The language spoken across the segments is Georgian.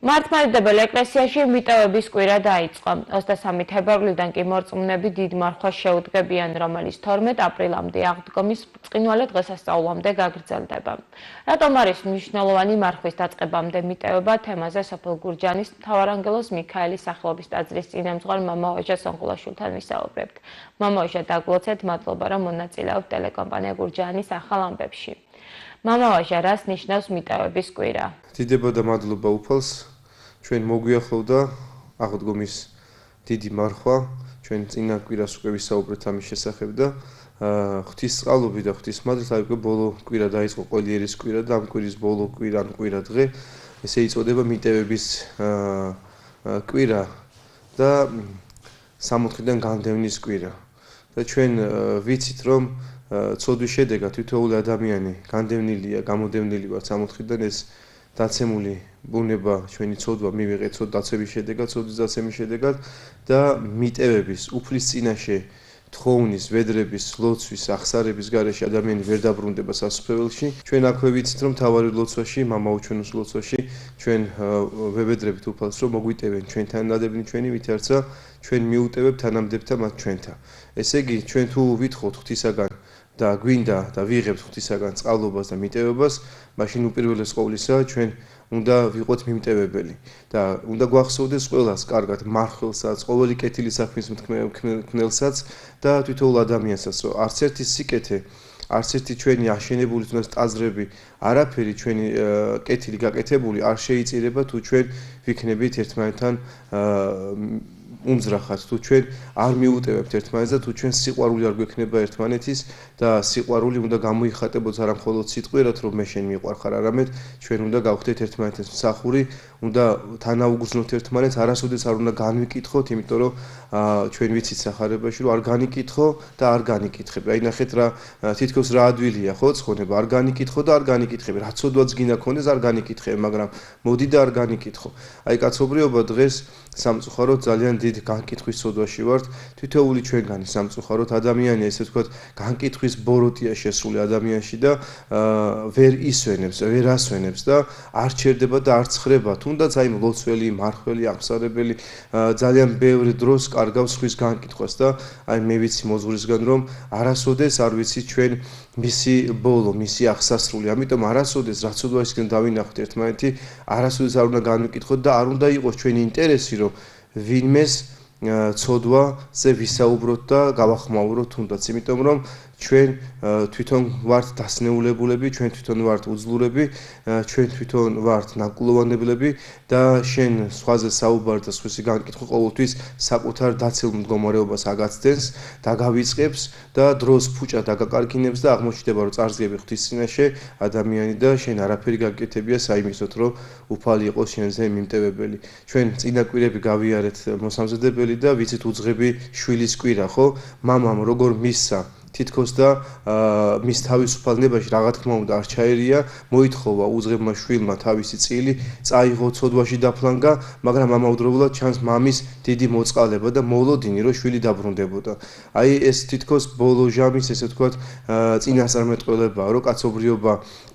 მართლმადიდებელი ეკლესიაში მიტოვების კვირა დაიწყო. 23 თებერვლიდან კი მორწმუნეები დიდ მარხვას შეუდგებიან, რომელიც 12 აპრილამდე აღდგომის ბრწყინვალე დღესასწაულამდე გაგრძელდება. რატომ არის მნიშვნელოვანი მარხვის დაწყებამდე მიტოვება? თემაზე სოფელ გურჯაანის მთავარანგელოზ მიქაელის სახელობის ტაძრის წინამძღვარ მამაოჟა სონგულაშვილთან ვისაუბრებთ. მამაოჟა, დაგლოცეთ, მადლობა, რომ მონაწილეობთ ტელეკომპანია გურჯაანის ახალ ამბებში. მამაოჟა, რას ნიშნავს მიტოვების კვირა? დიდება და მადლობა უფალს. ჩვენ მოგვიახლოვდა აღდგომის დიდი მარხვა, ჩვენ წინა კვირას უკვე ვისაუბრეთ ამის შესახებ და ღვთისწყალობით და ღვთისმადლით აი უკვე ბოლო კვირა დაიწყო ყველიერის კვირა და ამ კვირის ბოლო კვირა დღე ესე იწოდება მიტევების კვირა და 60-დან განდევნის კვირა. და ჩვენ ვიცით რომ ცოდვის შედეგად თითოეული ადამიანი განდევნილია, გამოდევნილი ვართ 60-დან ეს დაცემული ბუნება ჩვენი ცოდვა მივიღეთ დაცემის შედეგად, ცოდვის დაცემის შედეგად და მიტევების უფლის წინაშე თხოვნის, ვედრების, ლოცვის, აღსარების გარეშე ადამიანი ვერ დაბრუნდება სასუფეველში. ჩვენ აქვე ვიცით რომ თავარი ლოცვაში, მამაუჩვენოს ლოცვაში ჩვენ ვევედრებით უფალს რომ მოგვიტევენ ჩვენთან ნადებნი ჩვენი ვითარცა ჩვენ მიუტევებთ თანამდებთა მათ ჩვენთან. ესე იგი ჩვენ თუ ვითხოვთ ღვთისაგან და გვინდა და ვიღებთ ღვთისაგან წყალობას და მიტევებას, მაშინ უპირველეს ყოვლისა ჩვენ უნდა ვიყოთ მიმტევებელი და უნდა გვახსოვდეს ყველას კარგად მარხველსაც, ყოველი კეთილი საქმის მქმნელსაც და თითოეულ ადამიანსაც, რომ არც ერთი სიკეთე, არც ერთი ჩვენი აშენებული თუნდაც ტაძრები, არაფერი ჩვენი კეთილი გაკეთებული არ შეიწირება თუ ჩვენ ვიქნებით ერთმანეთთან უმძრახად, თუ ჩვენ არ მიუტევებთ ერთმანეთს და თუ ჩვენ სიყვარული არ გვექნება ერთმანეთის და სიყვარული უნდა გამოიხატებოდეს არა მხოლოდ სიტყვიერად რომ მე შენ მიყვარხარ, არამედ ჩვენ უნდა გავხდეთ ერთმანეთის მსახური, უნდა თანაუგრძნოთ ერთმანეთს, არასოდეს არ უნდა განვიკითხოთ, იმიტომ რომ ჩვენ ვიცით სახარებაში რომ არ განიკითხო და არ განიკითხები. აი ნახეთ რა თითქოს რა ადვილია ხო ცხონება, არ განიკითხო და არ განიკითხები. რა ცოდვაც გინდა ქონდეს არ განიკითხები, მაგრამ მოდი და არ განიკითხო. აი კაცობრიობა დღეს სამწუხაროდ ძალიან დიდ განკითხვის ცოდვაში ვართ. თითოეული ჩვენგანი სამწუხაროდ ადამიანი ესე ვთქვათ განკითხვის ბოროტია შესული ადამიანში და ვერ ისვენებს, ვერ ასვენებს და არ ჩერდება და არ ცხრება. თუნდაც აი ლოცველი, მარხველი, აღსარებელი ძალიან ბევრი დროს კარგავს ხვის განკითხვას და აი მე ვიცი მოძღვრისგან რომ არასოდეს არ ვიცი ჩვენ მისი ბოლო, მისი აღსასრული. ამიტომ არასოდეს რაც უდავისგან დავინახოთ ერთმანეთი, არასოდეს არ უნდა განვიკითხოთ და არ უნდა იყოს ჩვენი ინტერესი რომ ვინმეს ცოდვაზე ვისაუბროთ და გავახმაუროთ თუნდაც, იმიტომ რომ ჩვენ თვითონ ვართ დასნეულებულები, ჩვენ თვითონ ვართ უძლურები, ჩვენ თვითონ ვართ ნაკვლოვანებლები და შენ სხვაზე საუბარი და სხვისი განკითხვა ყოველთვის საკუთარ დაცილ მდგომარეობას აგაცდენს, დაგავიწყებს და დროს ფუჭა დაგაკარგინებს და აღმოჩნდება რომ წარსდგები ღვთის წინაშე ადამიანი და შენ არაფერი გაკეთებია საიმისოთ რომ უფალი იყოს შენზე მიმტევებელი. ჩვენ წინა კვირები გავიარეთ მოსამზადებელი და ვიცით უძღები შვილის კვირა, ხო? მამამ როგორ მისცა თითქოს და მის თავისუფალნებაში რა თქმა უნდა არ ჩაერია, მოითხოვა უძღებმა შვილმა თავისი წილი, წაიღო ცოდვაში დაფლანგა, მაგრამ ამავდროულად ჩანს მამის დიდი მოწყალება და მოლოდინი რომ შვილი დაბრუნდებოდა. აი ეს თითქოს ბოლო ჟამის ესე ვთქვათ წინასწარმეტყველებაა, რომ კაცობრიობა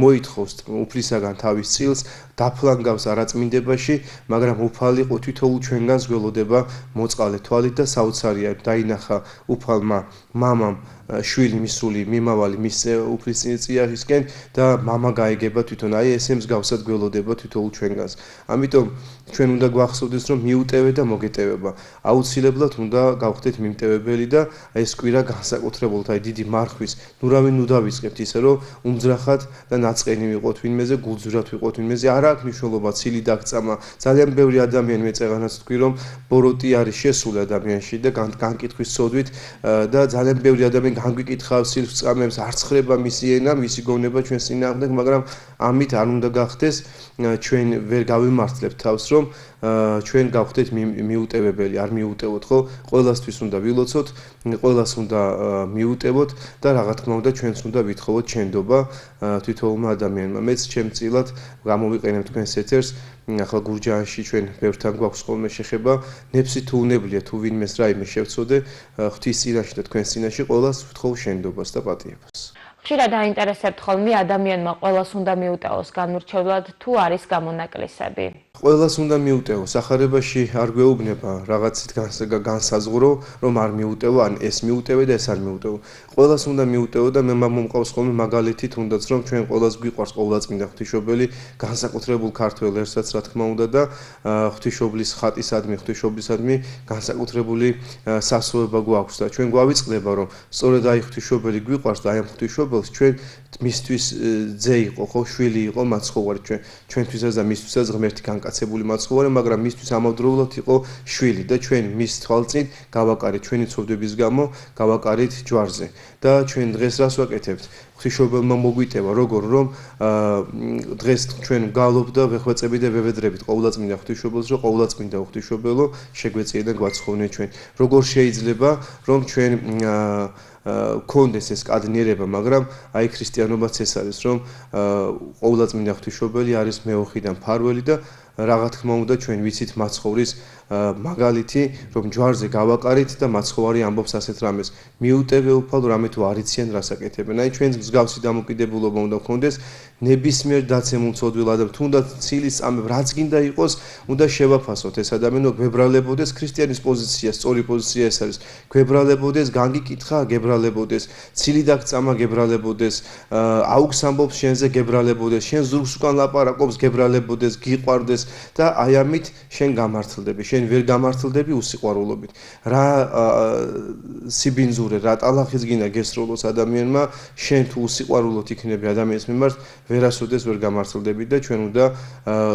მოითხოვს უფლისაგან თავის წილს, დაფლანგავს არაწმინდებაში, მაგრამ უფალი თითოეულ ჩვენგანს გველოდება მოწყალე თვალით და საოცარია დაინახა უფალმა მამამ შვილი მისული მიმავალი მის უფლის წიაღისკენ და მამა გაიგება თვითონ აი ესე მსგავსად გველოდება თითოეულ ჩვენგანს. ამიტომ ჩვენ უნდა გვახსოვდეს რომ მიუტევე და მოგეტევება. აუცილებლად უნდა გავხდეთ მიმტევებელი და ეს კვირა განსაკუთრებულად აი დიდი მარხვის ნურავინ დავიწყებთ ისე რომ უმძრახად და ნაწყენი ვიყოთ ვინმეზე, გულძვრად ვიყოთ ვინმეზე, არ აქვს მნიშვნელობა ცილი დაგწამა. ძალიან ბევრი ადამიანი მე წეღანაც თქვი რომ ბოროტი არის შესული ადამიანში და განკითხვის ცოდვით და ძალიან ბევრი ადამიანი განგვიკითხავს სილს წამებს, არ ცხრება მისი ენა, მისი გონება ჩვენს წინააღმდეგ, მაგრამ ამით არ უნდა გახდეს ჩვენ ვერ გავიმართლებთ თავს რომ ჩვენ გავხდეთ მიუტევებელი, არ მიუტევოთ ხო? ყველასთვის უნდა ვილოცოთ, ყველას უნდა მიუტევოთ და რა თქმა უნდა ჩვენს უნდა ვითხოვოთ შენდობა თითოეულმა ადამიანმა. მეც ჩემწილად გამოვიყენებ თქვენს ეთერს, ახლა გურჯაანში ჩვენ ბევრთან გვაქვს ხოლმე შეხება, ნეფსი თუ უნებლიე თუ ვინმეს რაიმე შევწოდე ღვთის წინაშე და თქვენს წინაშე ყველას ვთხოვ შენდობას და პატიებას. ხშირად აინტერესებთ ხოლმე ადამიანმა ყველას უნდა მიუტევოს განურჩევლად თუ არის გამონაკლისები? ყველას უნდა მიუტევო. სახარებაში არ გვეუბნება რაღაცით განსაზღვრო, რომ არ მიუტევო, ან ეს მიუტევე და ეს არ მიუტევო. ყველას უნდა მიუტევო და მე მომყავს ხოლმე მაგალითი თუნდაც რომ ჩვენ ყველას გვიყვარს ყოვლადწმინდა ღვთისმშობელი, განსაკუთრებულ ქართველ ერთსაც რა თქმა უნდა და ღვთისმშობლის ხატისადმი, ღვთისმშობლისადმი განსაკუთრებული სასწაულება გვაქვს და ჩვენ გვავიწყდება რომ სწორედ აი ღვთისმშობელი გვიყვარს და აი ამ ღვთისმშობელს ჩვენ მისთვის ძე იყო, ხო, შვილი იყო მაცხოვარი ჩვენთვისაც და მისთვისაც ღმერთი განკაცებული მაცხოვარი, მაგრამ მისთვის ამავდროულად იყო შვილი და ჩვენ მის თვალწინ გავაკარით ჩვენი ცოდვების გამო, გავაკარით ჯვარზე. და ჩვენ დღეს რას ვაკეთებთ? ღვთისმშობელმა მოგვიტევა როგორ რომ დღეს ჩვენ გვალობ და ვეხვეწები და ვევედრებით ყოვლადწმინდა ღვთისმშობელს, რომ ყოვლადწმინდა ღვთისმშობელო შეგვეციე და გვაცხოვნე ჩვენ. როგორ შეიძლება რომ ჩვენ კონდეს ეს კადნიერება, მაგრამ აი ქრისტიანობაც ეს არის, რომ ყოვლადწმინდა ღვთისმშობელი არის მეოხიდან მფარველი და რა თქმა უნდა ჩვენ ვიცით მაცხოვრის მაგალითი, რომ ჯვარზე გავაკარით და მაცხოვარი ამბობს ასეთ რამეს. მიუტევე უფალო, რამე თუ არ იციან რას აკეთებენ. აი ჩვენს მსგავსი დამოკიდებულობა უნდა გქონდეს ნებისმიერ დაცემულ ცოდვილ ადამიანს, თუნდაც ცილის წამებ, რაც გინდა იყოს, უნდა შევაფასოთ ეს ადამიანი, გვებრალებოდეს ქრისტიანის პოზიცია, სწორი პოზიცია ეს არის. გვებრალებოდეს, განგიკითხა, გებრალებოდეს, ცილი დაგწამა, გებრალებოდეს, აუგს ამბობს შენზე, გებრალებოდეს, შენ ზურგს უკან ლაპარაკობს, გებრალებოდეს, გიყვარდეს და აი ამით შენ გამართლდები. შენ ვერ გამართლდები უსიყვარულობით. რა სიბინძურე, რა ტალახის გინდა გესროლოს ადამიანმა, შენ თუ უსიყვარულოდ იქნები ადამიანის მიმართ, ვერასოდეს ვერ გამართლდები და ჩვენ უნდა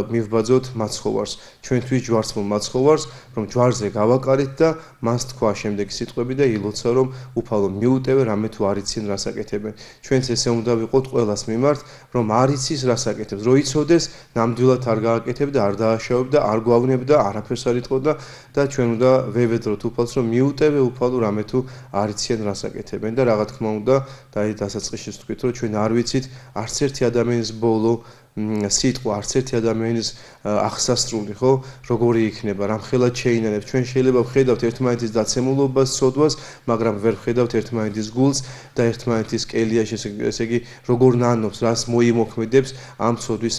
მივბაძოთ მაცხოვარს. ჩვენთვის ჯვარცმულ მაცხოვარს, რომ ჯვარზე გავაკარით და მას თქვა შემდეგი სიტყვები და ილოცა რომ უფალო მიუტევე, რამე თუ არ იციან რას აკეთებენ. ჩვენც ესე უნდა ვიყოთ ყველას მიმართ, რომ არ იცის რას აკეთებს, რომ იცოდეს, ნამდვილად არ გააკეთებ და არ დააშავებ და არ გვავნებ და არაფერს არ იტყოდა და ჩვენ უნდა ვევედროთ უფალს, რომ მიუტევე უფალო, რამე თუ არ იციან რას აკეთებენ და რა თქმა უნდა და აი დასაწყისში ვთქვით, რომ ჩვენ არ ვიცით არც ერთი ადამიანის ბოლო სიტყვა, არც ერთი ადამიანის აღსასრული, ხო, როგორი იქნება, რამხელად შეინანებს. ჩვენ შეიძლება ვხედავთ ერთმანეთის დაცემულობას, სოდვას, მაგრამ ვერ ვხედავთ ერთმანეთის გულს და ერთმანეთის კელიაში, ესე იგი, როგორ ნანობს, რას მოიმოქმედებს ამ ცოდვის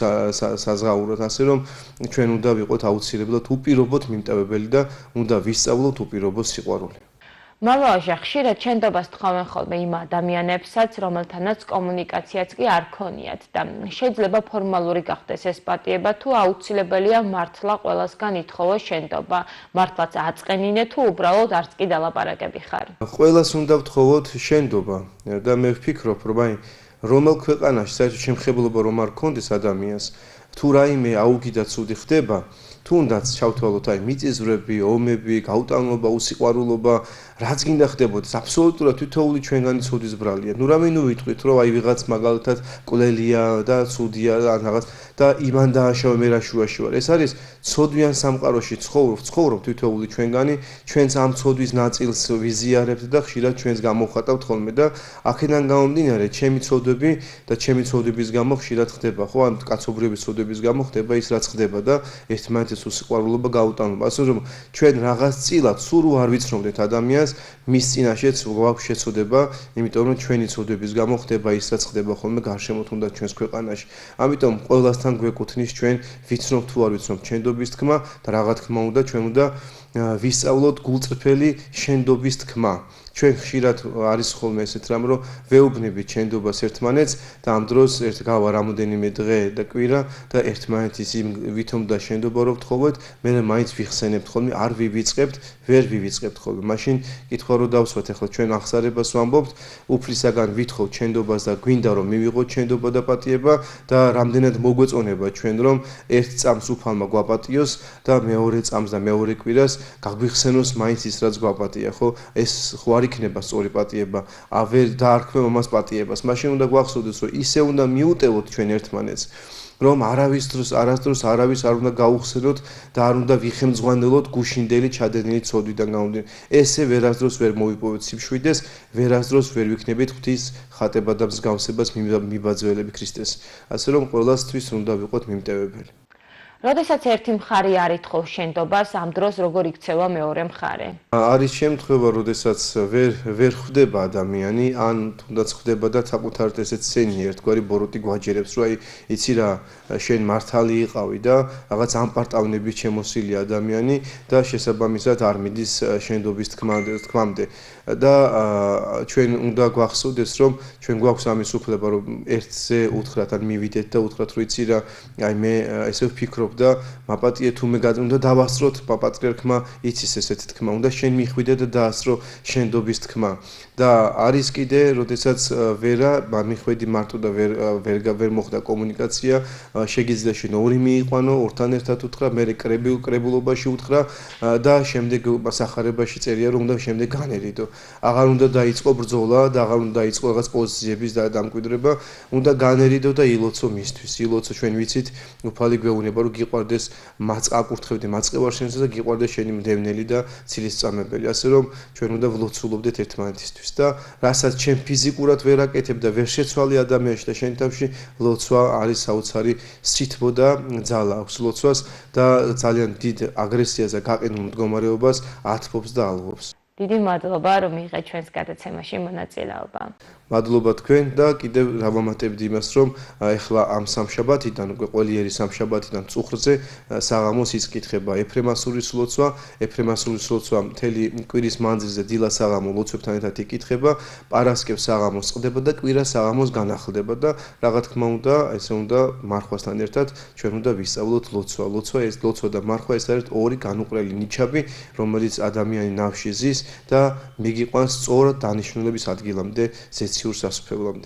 საზღაურად, ასე რომ ჩვენ უნდა ვიყოთ აუცილებლად უპირობოდ მიმტევებელი და უნდა ვისწავლოთ უპირობო სიყვარული. მამაოშა ხშირად შენდობას თხოვენ ხოლმე იმ ადამიანებსაც, რომელთანაც კომუნიკაციაც კი არ ქონიათ და შეიძლება ფორმალური გახდეს ეს პატიება, თუ აუცილებელია მართლა ყველასგან ითხოვოს შენდობა, მართლაც აწყენინე თუ უბრალოდ არც კი დალაპარაკები ხარ. ყველას უნდა ვთხოვოთ შენდობა და მე ვფიქრობ, რომ აი რომელ ქვეყანაში საერთოდ შემხებლობა რომ არ ქონდეს ადამიანს, თუ რაიმე აუგი და ცუდი ხდება, თუნდაც ჩავთვალოთ აი მიწისძვრები, ომები, გაუტანობა, უსიყვარულობა, რაც გინდა ხდებოდეს, აბსოლუტურად თითოეული ჩვენგანი ცუდის ბრალია. ნუ რამე ნუ ვიტყვით, რომ აი ვიღაც მაგალითად კვლელია და ცუდია და რაღაც და იმან დააშავე მე რა შუაში ვარ. ეს არის ცოდვიან სამყაროში ცხოვრობ თითოეული ჩვენგანი, ჩვენს ამ ცოდვის ნაწილს ვიზიარებთ და ხშირად ჩვენს გამოვხატავთ ხოლმე და აქედან გამომდინარე, ჩემი ცოდვები და ჩემი ცოდვების გამო ხშირად ხდება, ხო, ან კაცობრიობის ცოდვების გამო ხდება ის რაც ხდება და ერთმანეთის უსიყვარულობა, გაუტანობა. ასე რომ ჩვენ რაღაც წილად სულ არ ვიცნობთ ადამიანს, მის წინაშეც გვაქვს შეცოდება, იმიტომ რომ ჩვენი ცოდვების გამო ხდება ის რაც ხდება ხოლმე გარშემო თუნდაც ჩვენს ქვეყანაში. ამიტომ ყველასთან გვეკუთვნის ჩვენ ვიცნობ თუ არ ვიცნობ შენდობის თქმა და რა თქმა უნდა ჩვენ უნდა ვისწავლოთ გულწრფელი შენდობის თქმა. ჩვენ ხშირად არის ხოლმე ესეთ რამ, რომ ვეუბნებით შენდობას ერთმანეთს და ამ დროს ერთ გავა რამოდენიმე დღე და კვირა და ერთმანეთის იმ ვითომ და შენდობა რო ვთხოვოთ, მე მაინც ვიხსენებთ ხოლმე, არ ვივიწყებთ, ვერ ვივიწყებთ ხოლმე. მაშინ კითხვა რო დავსვათ, ახლა ჩვენ აღსარებას ვამბობთ, უფლისაგან ვითხოვთ შენდობას და გვინდა რომ მივიღოთ შენდობა და პატიება და რამდენად მოგვეწონება ჩვენ რომ ერთ წამს უფალმა გვაპატიოს და მეორე წამს და მეორე კვირას გაგვიხსენოს მაინც ის რაც გვაპატია, ხო? ეს ხო არ იქნება სწორი პატიება, ვერ დაარქმევ მას პატიებას. მაშინ უნდა გვახსოვდეს, რომ ისე უნდა მიუტევოთ ჩვენ ერთმანეთს, რომ არასდროს არავის არ უნდა გაუხსენოთ და არ უნდა ვიხემძღვანელოთ გუშინდელი ჩადენილი ცოდვიდან გამომდინარე. ესე ვერასდროს ვერ მოვიპოვეთ სიფშვიდეს, ვერასდროს ვერ ვიქნებით ღვთის ხატება და მსგავსებას მიბაძველები ქრისტეს. ასე რომ ყველასთვის უნდა ვიყოთ მიმტევებელი. როდესაც ერთი მხარე არ ითხოვს შენდობას, ამ დროს როგორ იქცევა მეორე მხარე? არის შემთხვევა, როდესაც ვერ ხვდება ადამიანი, ან თუნდაც ხვდება და საკუთარ ესეც სცენი ერთგვარი ბოროტი გვაჯერებს, რომ აი იცი რა, შენ მართალი იყავი და რაღაც ამპარტავნებით შემოსილი ადამიანი და შესაბამისად არ მიდის შენდობის თქმამდე. და ჩვენ უნდა გვახსოვდეს, რომ ჩვენ გვაქვს ამის უფლება, რომ ერთზე უთხრათ, ან მივიდეთ და უთხრათ, რომ იცი რა, აი მე ესე ვფიქრობ და მაპატიე თუ მე უნდა დავასწროთ პატრიარქმა იცის ესეთი თქმა, უნდა შენ მიხვიდე და დაასწრო შენდობის თქმა. და არის კიდე, როდესაც ვერა მიხვედი მარტო და ვერ მოხდა კომუნიკაცია, შეგიძლია შენ ორი მიიყვანო, ორთან ერთად უთხრა, მე კრებულობაში უთხრა და შემდეგ სახარებაში წერია, რომ უნდა შემდეგ განერიდო. აღარ უნდა დაიწყო ბრძოლა და აღარ უნდა დაიწყო რაღაც პოზიციების დამკვიდრება, უნდა განერიდო და ილოცო მისთვის. ილოცო, ჩვენ ვიცით, უფალი გვეუბნება, რომ გიყვარდეს აკურთხებდი მაწყევარ შენზე და გიყვარდეს შენი მდევნელი და ცილისწამებელი. ასე რომ ჩვენ უნდა ვლოცულობდეთ ერთმანეთისთვის და რასაც ჩვენ ფიზიკურად ვერ აკეთებ და ვერ შეცვალე ადამიანში და შენ თავში ლოცვა არის საოცარი სითბო და ძალა აქვს ლოცვას და ძალიან დიდ აგრესიას და გაყინულ მდგომარეობას ათბობს და ალვობს. დიდი მადლობა, რომ მიიღეთ ჩვენს გადაცემაში მონაწილეობა. მადლობა თქვენ და კიდევ დავამატებდი იმას, რომ ეხლა ამ სამშაბათიდან, უკვე ყველიერი სამშაბათიდან წუხრზე საღამოს იკითხება ეფრემასურის ლოცვა. ეფრემასურის ლოცვა მთელი კვირის მანძილზე დილა საღამო ლოცვებთან ერთად იკითხება, პარასკევს საღამოს წყდება და კვირა საღამოს განახლდება და რა თქმა უნდა, ესე უნდა მარხვასთან ერთად ჩვენ უნდა ვისწავლოთ ლოცვა. ლოცვა და მარხვა ეს არის ორი განუყრელი ნიჩაბი, რომელიც ადამიანი ნავში ზის და მიგიყვანს სწორად დანიშნულების ადგილამდე, ზეციურ სასუფევლამდე.